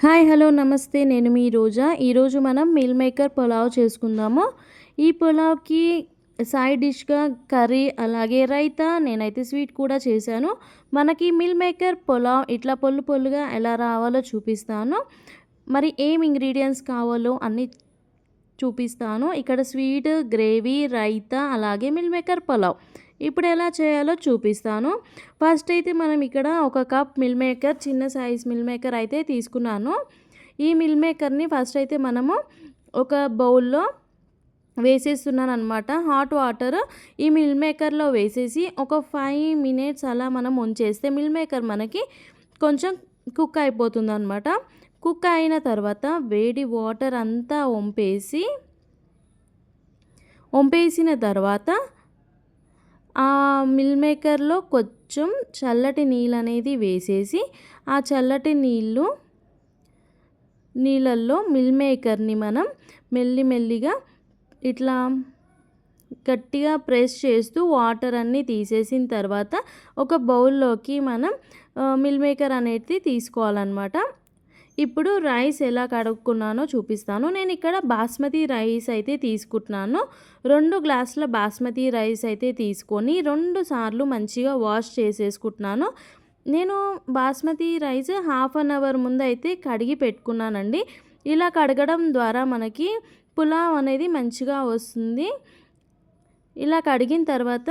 Hi hello నమస్తే నేను మీ రోజా. ఈరోజు మనం మీల్ మేకర్ పులావ్ చేసుకుందాము. ఈ పులావ్కి సైడ్ డిష్గా కర్రీ అలాగే రైతా, నేనైతే స్వీట్ కూడా చేశాను. మనకి మీల్ మేకర్ పులావ్ ఇట్లా పొల్లు పొల్లుగా ఎలా రావాలో చూపిస్తాను. మరి ఏం ఇంగ్రీడియంట్స్ కావాలో అన్నీ చూపిస్తాను. ఇక్కడ స్వీట్, గ్రేవీ, రైతా అలాగే మిల్ మేకర్ పులావ్ ఇప్పుడు ఎలా చేయాలో చూపిస్తాను. ఫస్ట్ అయితే మనం ఇక్కడ ఒక కప్ మిల్ మేకర్, చిన్న సైజ్ మిల్ మేకర్ అయితే తీసుకున్నాను. ఈ మిల్ మేకర్ని ఫస్ట్ అయితే మనము ఒక బౌల్లో వేసేస్తున్నాను అనమాట. హాట్ వాటర్ ఈ మిల్ మేకర్లో వేసేసి ఒక 5 మినిట్స్ అలా మనం ఉంచేస్తే మిల్ మేకర్ మనకి కొంచెం కుక్ అయిపోతుంది అనమాట. కుక్ అయిన తర్వాత వేడి వాటర్ అంతా వంపేసిన తర్వాత ఆ మిల్ మేకర్లో కొంచెం చల్లటి నీళ్ళు అనేది వేసేసి ఆ చల్లటి నీళ్ళల్లో మిల్ మేకర్ని మనం మెల్లిమెల్లిగా ఇట్లా గట్టిగా ప్రెస్ చేస్తూ వాటర్ అన్నీ తీసేసిన తర్వాత ఒక బౌల్లోకి మనం మిల్ మేకర్ అనేది తీసుకోవాలన్నమాట. ఇప్పుడు రైస్ ఎలా కడుక్కున్నానో చూపిస్తాను. నేను ఇక్కడ బాస్మతి రైస్ అయితే తీసుకుంటున్నాను. 2 గ్లాసుల బాస్మతి రైస్ అయితే తీసుకొని 2 సార్లు మంచిగా వాష్ చేసేసుకుంటున్నాను. నేను basmati rice half an hour ముందు అయితే కడిగి పెట్టుకున్నానండి. ఇలా కడగడం ద్వారా మనకి పులావ్ అనేది మంచిగా వస్తుంది. ఇలా కడిగిన తర్వాత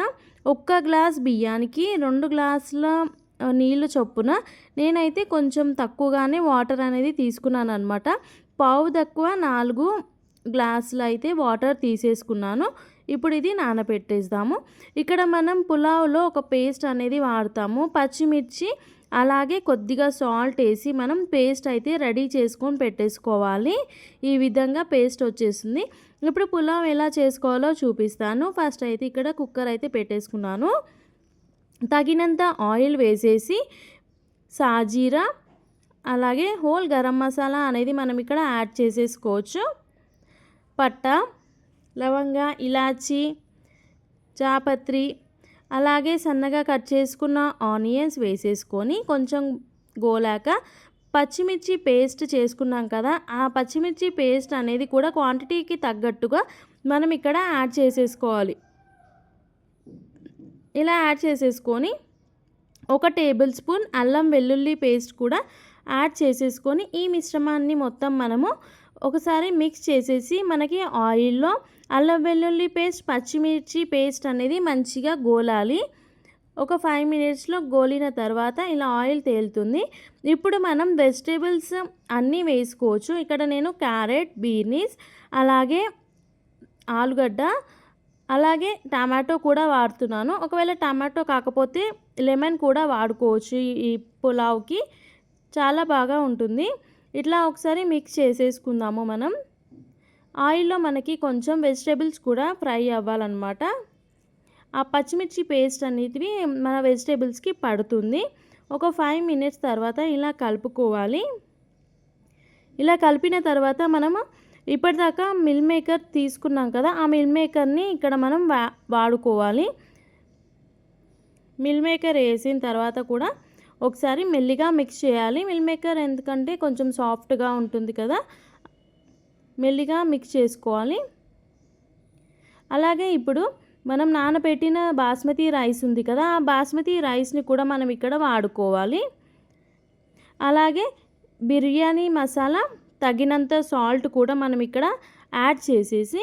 1 గ్లాస్ బియ్యానికి 2 గ్లాసుల నీళ్ళు చొప్పున నేనైతే కొంచెం తక్కువగానే వాటర్ అనేది తీసుకున్నాను అనమాట. పావు తక్కువ 4 గ్లాసులు అయితే వాటర్ తీసేసుకున్నాను. ఇప్పుడు ఇది నానబెట్టేద్దాము. ఇక్కడ మనం పులావ్లో ఒక పేస్ట్ అనేది వాడతాము. పచ్చిమిర్చి అలాగే కొద్దిగా సాల్ట్ వేసి మనం పేస్ట్ అయితే రెడీ చేసుకొని పెట్టేసుకోవాలి. ఈ విధంగా పేస్ట్ వచ్చేసింది. ఇప్పుడు పులావ్ ఎలా చేసుకోవాలో చూపిస్తాను. ఫస్ట్ అయితే ఇక్కడ కుక్కర్ అయితే పెట్టేసుకున్నాను. తగినంత ఆయిల్ వేసేసి సాజీరా అలాగే హోల్ గరం మసాలా అనేది మనం ఇక్కడ యాడ్ చేసేసుకోవచ్చు. పట్ట, లవంగ, ఇలాచి, జాపత్రి అలాగే సన్నగా కట్ చేసుకున్న ఆనియన్స్ వేసేసుకొని కొంచెం గోలాక పచ్చిమిర్చి పేస్ట్ చేసుకున్నాం కదా, ఆ పచ్చిమిర్చి పేస్ట్ అనేది కూడా క్వాంటిటీకి తగ్గట్టుగా మనం ఇక్కడ యాడ్ చేసేసుకోవాలి. ఇలా యాడ్ చేసేసుకొని 1 టేబుల్ స్పూన్ అల్లం వెల్లుల్లి పేస్ట్ కూడా యాడ్ చేసేసుకొని ఈ మిశ్రమాన్ని మొత్తం మనము ఒకసారి మిక్స్ చేసేసి మనకి ఆయిల్లో అల్లం వెల్లుల్లి పేస్ట్, పచ్చిమిర్చి పేస్ట్ అనేది మంచిగా గోలాలి. ఒక 5 మినిట్స్లో గోలిన తర్వాత ఇలా ఆయిల్ తేలుతుంది. ఇప్పుడు మనం వెజిటేబుల్స్ అన్నీ వేసుకోవచ్చు. ఇక్కడ నేను క్యారెట్, బీనీస్ అలాగే ఆలుగడ్డ అలాగే టమాటో కూడా వాడుతున్నాను. ఒకవేళ టమాటో కాకపోతే లెమన్ కూడా వాడుకోవచ్చు. ఈ పులావ్కి చాలా బాగా ఉంటుంది. ఇట్లా ఒకసారి మిక్స్ చేసేసుకుందాము. మనం ఆయిల్లో మనకి కొంచెం వెజిటేబుల్స్ కూడా ఫ్రై అవ్వాలన్నమాట. ఆ పచ్చిమిర్చి పేస్ట్ అనేది మన వెజిటేబుల్స్కి పడుతుంది. ఒక 5 మినిట్స్ తర్వాత ఇలా కలుపుకోవాలి. ఇలా కలిపిన తర్వాత మనము ఇప్పటిదాకా మిల్ మేకర్ తీసుకున్నాం కదా, ఆ మిల్ మేకర్ని ఇక్కడ మనం వాడుకోవాలి. మిల్ మేకర్ వేసిన తర్వాత కూడా ఒకసారి మెల్లిగా మిక్స్ చేయాలి. మిల్ మేకర్ ఎందుకంటే కొంచెం సాఫ్ట్గా ఉంటుంది కదా, మెల్లిగా మిక్స్ చేసుకోవాలి. అలాగే ఇప్పుడు మనం నానబెట్టిన బాస్మతి రైస్ ఉంది కదా, ఆ బాస్మతి రైస్ని కూడా మనం ఇక్కడ వాడుకోవాలి. అలాగే బిర్యానీ మసాలా, తగినంత సాల్ట్ కూడా మనం ఇక్కడ యాడ్ చేసేసి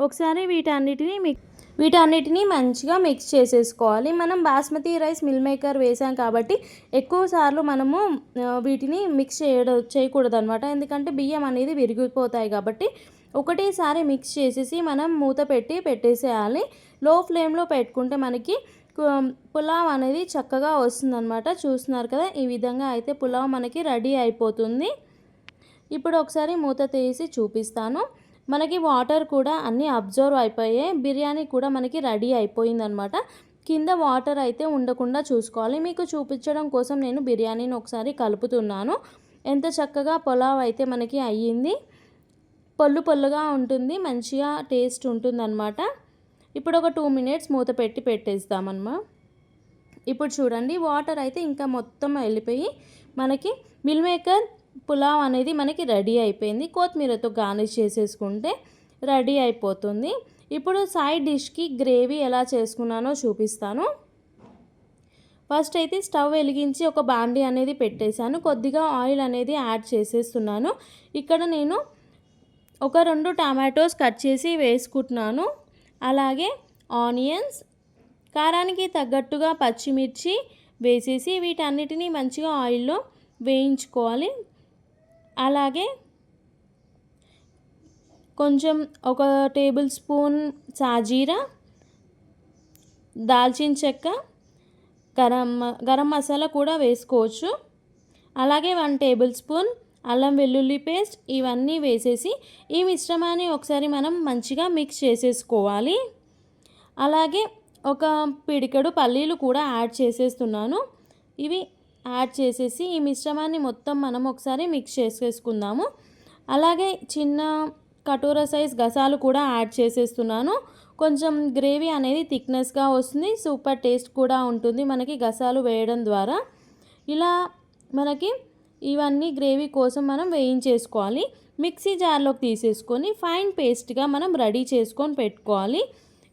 ఒకసారి వీటన్నిటిని మంచిగా మిక్స్ చేసేసుకోవాలి. మనం బాస్మతి రైస్ మిల్ మేకర్ వేసాం కాబట్టి ఎక్కువ సార్లు మనము వీటిని మిక్స్ చేయకూడదు అనమాట. ఎందుకంటే బియ్యం అనేది విరిగిపోతాయి కాబట్టి ఒకటేసారి మిక్స్ చేసేసి మనం మూత పెట్టేసేయాలి. లో ఫ్లేమ్లో పెట్టుకుంటే మనకి పులావ్ అనేది చక్కగా వస్తుందన్నమాట. చూస్తున్నారు కదా, ఈ విధంగా అయితే పులావ్ మనకి రెడీ అయిపోతుంది. ఇప్పుడు ఒకసారి మూత తీసి చూపిస్తాను. మనకి వాటర్ కూడా అన్నీ అబ్జర్వ్ అయిపోయాయి. బిర్యానీ కూడా మనకి రెడీ అయిపోయిందనమాట. కింద వాటర్ అయితే ఉండకుండా చూసుకోవాలి. మీకు చూపించడం కోసం నేను బిర్యానీని ఒకసారి కలుపుతున్నాను. ఎంత చక్కగా పులావ్ అయితే మనకి అయ్యింది. పొల్లుగా ఉంటుంది, మంచిగా టేస్ట్ ఉంటుందన్నమాట. ఇప్పుడు ఒక 2 మినిట్స్ మూత పెట్టేద్దామన్నమా. ఇప్పుడు చూడండి, వాటర్ అయితే ఇంకా మొత్తం వెళ్ళిపోయి మనకి మిల్ మేకర్ పులావ్ అనేది మనకి రెడీ అయిపోయింది. కొత్తిమీరతో గార్నిష్ చేసేసుకుంటే రెడీ అయిపోతుంది. ఇప్పుడు సైడ్ డిష్కి గ్రేవీ ఎలా చేసుకున్నానో చూపిస్తాను. ఫస్ట్ అయితే స్టవ్ వెలిగించి ఒక బాండీ అనేది పెట్టేశాను. కొద్దిగా ఆయిల్ అనేది యాడ్ చేసేస్తున్నాను. ఇక్కడ నేను ఒక 2 టమాటోస్ కట్ చేసి వేసుకుంటున్నాను. అలాగే ఆనియన్స్, కారానికి తగ్గట్టుగా పచ్చిమిర్చి వేసేసి వీటన్నిటిని మంచిగా ఆయిల్లో వేయించుకోవాలి. అలాగే కొంచెం ఒక టేబుల్ స్పూన్ సాజీరా, దాల్చిన చెక్క, గరం మసాలా కూడా వేసుకోవచ్చు. అలాగే 1 టేబుల్ స్పూన్ అల్లం వెల్లుల్లి పేస్ట్ ఇవన్నీ వేసేసి ఈ మిశ్రమాన్ని ఒకసారి మనం మంచిగా మిక్స్ చేసేసుకోవాలి. అలాగే ఒక పిడికెడు పల్లీలు కూడా యాడ్ చేసేస్తున్నాను. ఇవి యాడ్ చేసేసి ఈ మిశ్రమాన్ని మొత్తం మనం ఒకసారి మిక్స్ చేసేసుకుందాము. అలాగే చిన్న కటోరా సైజ్ గసాలు కూడా యాడ్ చేసేస్తున్నాను. కొంచెం గ్రేవీ అనేది థిక్నెస్గా వస్తుంది, సూపర్ టేస్ట్ కూడా ఉంటుంది మనకి గసాలు వేయడం ద్వారా. ఇలా మనకి ఇవన్నీ గ్రేవీ కోసం మనం వేయించేసుకోవాలి. మిక్సీ జార్లోకి తీసేసుకొని ఫైన్ పేస్ట్గా మనం రెడీ చేసుకొని పెట్టుకోవాలి.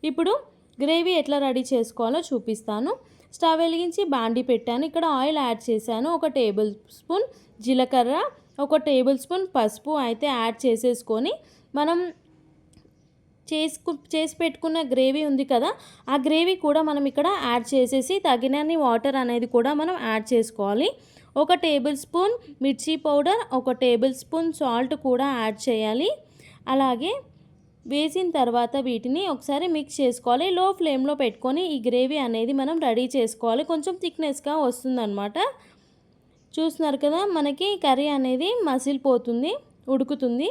ఇప్పుడు గ్రేవీ ఎట్లా రెడీ చేసుకోవాలో చూపిస్తాను. స్టవ్ వెలిగించి బాండీ పెట్టాను. ఇక్కడ ఆయిల్ యాడ్ చేశాను. 1 టేబుల్ స్పూన్ జీలకర్ర, 1 టేబుల్ స్పూన్ పసుపు అయితే యాడ్ చేసేసుకొని మనం చేసి పెట్టుకున్న గ్రేవీ ఉంది కదా, ఆ గ్రేవీ కూడా మనం ఇక్కడ యాడ్ చేసేసి తగినన్ని వాటర్ అనేది కూడా మనం యాడ్ చేసుకోవాలి. 1 టేబుల్ స్పూన్ మిర్చి పౌడర్, 1 టేబుల్ స్పూన్ సాల్ట్ కూడా యాడ్ చేయాలి. అలాగే వేసిన తర్వాత వీటిని ఒకసారి మిక్స్ చేసుకోవాలి. లో ఫ్లేమ్లో పెట్టుకొని ఈ గ్రేవీ అనేది మనం రెడీ చేసుకోవాలి. కొంచెం థిక్నెస్గా వస్తుందన్నమాట. చూస్తున్నారు కదా, మనకి కర్రీ అనేది మసిలిపోతుంది, ఉడుకుతుంది.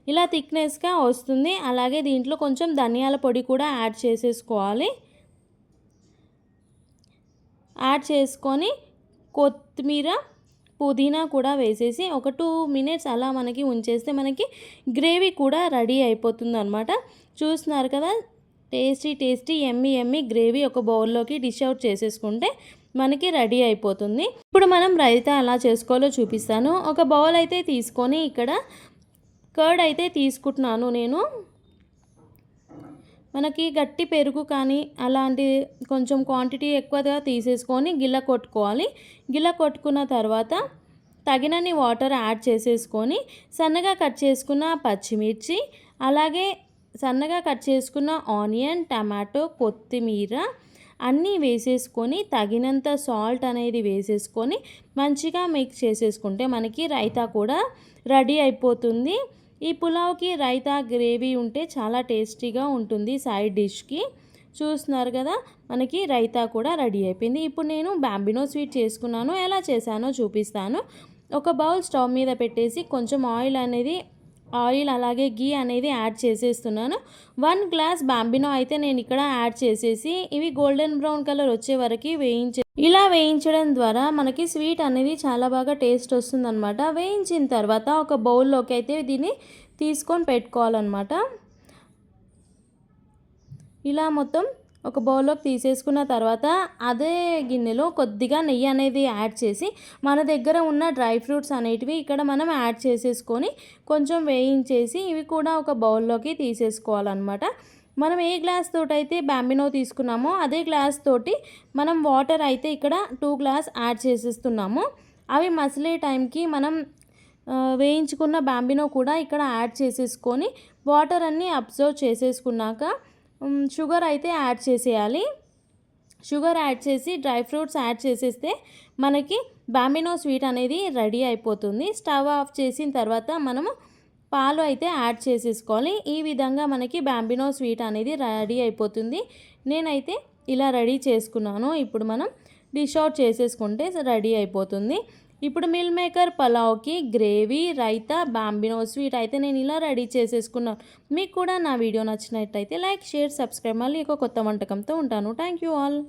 ఇలా థిక్నెస్గా వస్తుంది. అలాగే దీంట్లో కొంచెం ధనియాల పొడి కూడా యాడ్ చేసేసుకోవాలి. యాడ్ చేసుకొని కొత్తిమీర, పుదీనా కూడా వేసేసి ఒక 2 మినిట్స్ అలా మనకి ఉంచేస్తే మనకి గ్రేవీ కూడా రెడీ అయిపోతుంది అనమాట. చూస్తున్నారు కదా, టేస్టీ ఎమ్మి గ్రేవీ ఒక బౌల్లోకి డిష్ అవుట్ చేసేసుకుంటే మనకి రెడీ అయిపోతుంది. ఇప్పుడు మనం రైతా ఎలా చేసుకోవాలో చూపిస్తాను. ఒక బౌల్ అయితే తీసుకొని ఇక్కడ కర్డ్ అయితే తీసుకుంటున్నాను నేను. మనకి గట్టి పెరుగు కానీ అలాంటి కొంచెం క్వాంటిటీ ఎక్కువగా తీసేసుకొని గిల్ల కొట్టుకోవాలి. గిల్ల కొట్టుకున్న తర్వాత తగినన్ని వాటర్ యాడ్ చేసేసుకొని సన్నగా కట్ చేసుకున్న పచ్చిమిర్చి, అలాగే సన్నగా కట్ చేసుకున్న ఆనియన్, టమాటో, కొత్తిమీర అన్నీ వేసేసుకొని తగినంత సాల్ట్ అనేది వేసేసుకొని మంచిగా మిక్స్ చేసేసుకుంటే మనకి రైతా కూడా రెడీ అయిపోతుంది. ఈ పులావ్కి రైతా గ్రేవీ ఉంటే చాలా టేస్టీగా ఉంటుంది సైడ్ డిష్కి. చూస్తున్నారు కదా, మనకి రైతా కూడా రెడీ అయిపోయింది. ఇప్పుడు నేను బాంబినో స్వీట్ చేసుకున్నాను. ఎలా చేశానో చూపిస్తాను. ఒక బౌల్ స్టవ్ మీద పెట్టేసి కొంచెం ఆయిల్ అలాగే గీ అనేది యాడ్ చేసేస్తున్నాను. 1 గ్లాస్ బాంబినో అయితే నేను ఇక్కడ యాడ్ చేసేసి ఇవి గోల్డెన్ బ్రౌన్ కలర్ వచ్చే వరకు ఇలా వేయించడం ద్వారా మనకి స్వీట్ అనేది చాలా బాగా టేస్ట్ వస్తుందన్నమాట. వేయించిన తర్వాత ఒక బౌల్లోకి అయితే దీన్ని తీసుకొని పెట్టుకోవాలన్నమాట. ఇలా మొత్తం ఒక బౌల్లోకి తీసేసుకున్న తర్వాత అదే గిన్నెలో కొద్దిగా నెయ్యి అనేది యాడ్ చేసి మన దగ్గర ఉన్న డ్రై ఫ్రూట్స్ అనేటివి ఇక్కడ మనం యాడ్ చేసేసుకొని కొంచెం వేయించేసి ఇవి కూడా ఒక బౌల్లోకి తీసేసుకోవాలన్నమాట. మనం ఏ గ్లాస్ తోటి అయితే బాంబినో తీసుకున్నామో అదే గ్లాస్ తోటి మనం వాటర్ అయితే ఇక్కడ 2 గ్లాస్ యాడ్ చేసేస్తున్నాము. అవి మసిలే టైంకి మనం వేయించుకున్న బాంబినో కూడా ఇక్కడ యాడ్ చేసేసుకొని వాటర్ అన్నీ అబ్జర్వ్ చేసేసుకున్నాక షుగర్ అయితే యాడ్ చేసేయాలి. షుగర్ యాడ్ చేసి డ్రై ఫ్రూట్స్ యాడ్ చేసేస్తే మనకి బాంబినో స్వీట్ అనేది రెడీ అయిపోతుంది. స్టవ్ ఆఫ్ చేసిన తర్వాత మనము పాలు అయితే యాడ్ చేసేసుకోవాలి. ఈ విధంగా మనకి బాంబినో స్వీట్ అనేది రెడీ అయిపోతుంది. నేనైతే ఇలా రెడీ చేసుకున్నాను. ఇప్పుడు మనం డిష్ అవుట్ చేసేసుకుంటే రెడీ అయిపోతుంది. ఇప్పుడు మిల్ మేకర్ పలావ్కి గ్రేవీ, రైతా, బాంబినో స్వీట్ అయితే నేను ఇలా రెడీ చేసేసుకున్నాను. మీకు కూడా నా వీడియో నచ్చినట్టయితే లైక్, షేర్, సబ్స్క్రైబ్. మళ్ళీ ఒక కొత్త వంటకంతో ఉంటాను. Thank you all.